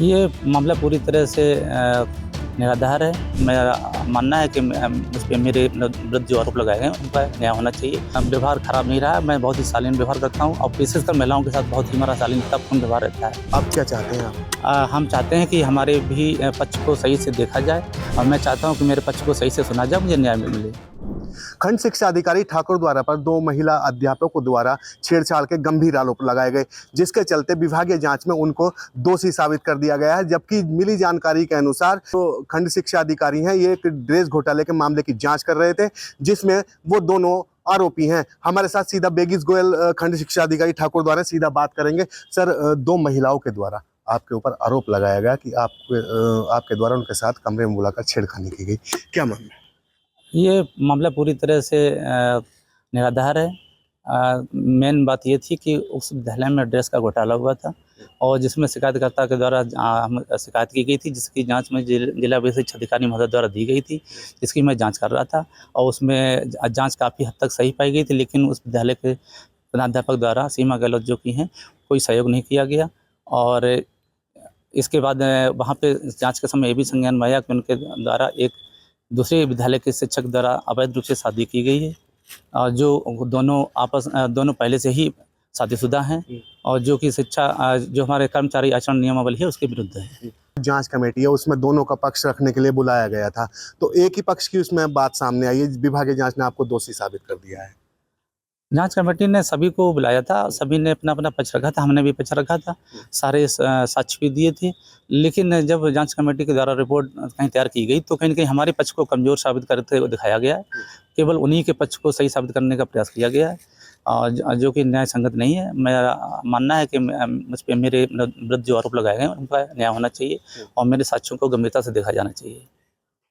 ये मामला पूरी तरह से निराधार है। मेरा मानना है कि उस पे मेरे विरुद्ध जो आरोप लगाए गए हैं, उनका न्याय होना चाहिए। व्यवहार खराब नहीं रहा है, मैं बहुत ही शालीन व्यवहार करता हूँ और विशेषकर महिलाओं के साथ बहुत ही हमारा शालीनतापूर्ण व्यवहार रहता है। अब क्या चाहते हैं आप? हम चाहते हैं कि हमारे भी पक्ष को सही से देखा जाए और मैं चाहता हूँ कि मेरे पक्ष को सही से सुना जाए, मुझे न्याय मिले। खंड शिक्षा अधिकारी ठाकुर द्वारा पर 2 महिला अध्यापकों द्वारा छेड़छाड़ के गंभीर आरोप लगाए गए, जिसके चलते विभागीय जांच में उनको दोषी साबित कर दिया गया है। जबकि मिली जानकारी के अनुसार तो खंड शिक्षा अधिकारी हैं, ये एक ड्रेस घोटाले के मामले की जांच कर रहे थे, जिसमें वो दोनों आरोपी हैं। हमारे साथ सीधा बेगिस गोयल खंड शिक्षा अधिकारी ठाकुर द्वारा सीधा बात करेंगे। सर, 2 महिलाओं के द्वारा आपके ऊपर आरोप लगाया गया कि आपके द्वारा उनके साथ कमरे में बुलाकर छेड़खानी की गई, क्या मामला? ये मामला पूरी तरह से निराधार है। मेन बात ये थी कि उस विद्यालय में ड्रेस का घोटाला हुआ था और जिसमें शिकायतकर्ता के द्वारा हम शिकायत की गई थी, जिसकी जांच में जिला विशेष शिक्षा अधिकारी महोदय द्वारा दी गई थी, जिसकी मैं जांच कर रहा था और उसमें जांच काफ़ी हद तक सही पाई गई थी। लेकिन उस विद्यालय के प्रधानाध्यापक द्वारा, सीमा गहलोत जो की हैं, कोई सहयोग नहीं किया गया। और इसके बाद वहाँ पे जांच के समय ये भी संज्ञान में आया कि उनके द्वारा एक दूसरे विद्यालय के शिक्षक द्वारा अवैध रूप से शादी की गई है, जो दोनों पहले से ही शादीशुदा हैं और जो कि जो हमारे कर्मचारी आचरण नियमावली है उसके विरुद्ध है। जांच कमेटी है, उसमें दोनों का पक्ष रखने के लिए बुलाया गया था, तो एक ही पक्ष की उसमें बात सामने आई है। विभागीय जांच ने आपको दोषी साबित कर दिया है। जांच कमेटी ने सभी को बुलाया था, सभी ने अपना अपना पक्ष रखा था, हमने भी पक्ष रखा था, सारे साक्ष्य भी दिए थे। लेकिन जब जांच कमेटी के द्वारा रिपोर्ट कहीं तैयार की गई तो कहीं न कहीं हमारे पक्ष को कमज़ोर साबित करते हुए दिखाया गया है। केवल उन्हीं के पक्ष को सही साबित करने का प्रयास किया गया है और जो कि न्याय संगत नहीं है। मेरा मानना है कि मुझ पे मेरे विरुद्ध जो आरोप लगाए गए हैं, उनका न्याय होना चाहिए और मेरे साक्ष्यों को गंभीरता से देखा जाना चाहिए।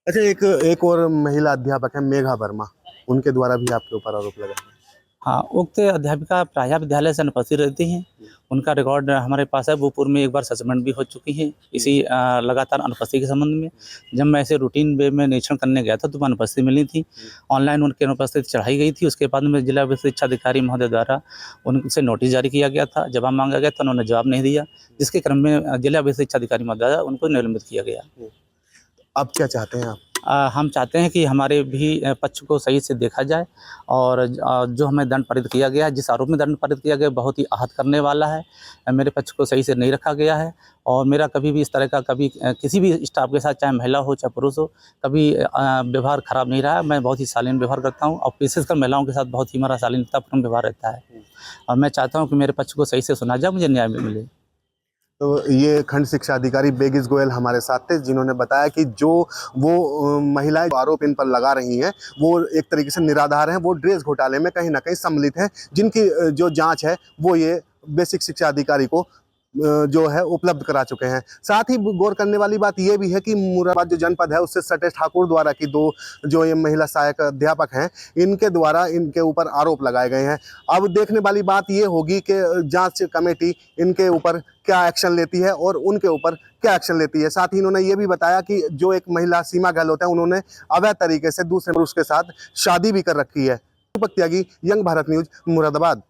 अच्छा, एक और महिला अध्यापक है मेघा वर्मा, उनके द्वारा भी आपके ऊपर आरोप लगाए गए। हाँ, उक्त अध्यापिका प्रायः विद्यालय से अनुपस्थित रहती हैं। उनका रिकॉर्ड हमारे पास है, वो पूर्व में एक बार सस्पेंड भी हो चुकी हैं इसी लगातार अनुपस्थिति के संबंध में। जब मैं ऐसे रूटीन वे में निरीक्षण करने गया था तो वो अनुपस्थित मिली थी। ऑनलाइन उनकी अनुपस्थिति चढ़ाई गई थी। उसके बाद में जिला विशेष शिक्षा अधिकारी महोदय द्वारा उनसे नोटिस जारी किया गया था, जवाब मांगा गया तो उन्होंने जवाब नहीं दिया, जिसके क्रम में जिला विशेष शिक्षा अधिकारी महोदय द्वारा उनको निलंबित किया गया। अब क्या चाहते हैं आप? हम चाहते हैं कि हमारे भी पक्ष को सही से देखा जाए और जो हमें दंड पारित किया गया है, जिस आरोप में दंड पारित किया गया, बहुत ही आहत करने वाला है। मेरे पक्ष को सही से नहीं रखा गया है और मेरा कभी भी इस तरह का किसी भी स्टाफ के साथ, चाहे महिला हो चाहे पुरुष हो, कभी व्यवहार खराब नहीं रहा है। मैं बहुत ही शालीन व्यवहार करता हूँ और विशेषकर महिलाओं के साथ बहुत ही हमारा शालीनतापूर्ण व्यवहार रहता है और मैं चाहता हूँ कि मेरे पक्ष को सही से सुना जाए, मुझे न्याय मिले। तो ये खंड शिक्षा अधिकारी बेगिस गोयल हमारे साथ थे, जिन्होंने बताया कि जो वो महिलाएं आरोप इन पर लगा रही हैं, वो एक तरीके से निराधार हैं। वो ड्रेस घोटाले में कहीं ना कहीं सम्मिलित हैं, जिनकी जो जांच है वो ये बेसिक शिक्षा अधिकारी को जो है उपलब्ध करा चुके हैं। साथ ही गौर करने वाली बात यह भी है कि मुरादाबाद जो जनपद है उससे सटे ठाकुर द्वारा की 2 जो ये महिला सहायक अध्यापक हैं, इनके द्वारा इनके ऊपर आरोप लगाए गए हैं। अब देखने वाली बात ये होगी कि जांच कमेटी इनके ऊपर क्या एक्शन लेती है और उनके ऊपर क्या एक्शन लेती है। साथ ही इन्होंने ये भी बताया कि जो एक महिला सीमा गहलोत है, उन्होंने अवैध तरीके से दूसरे पुरुष के साथ शादी भी कर रखी है। दीपक त्यागी, यंग भारत न्यूज, मुरादाबाद।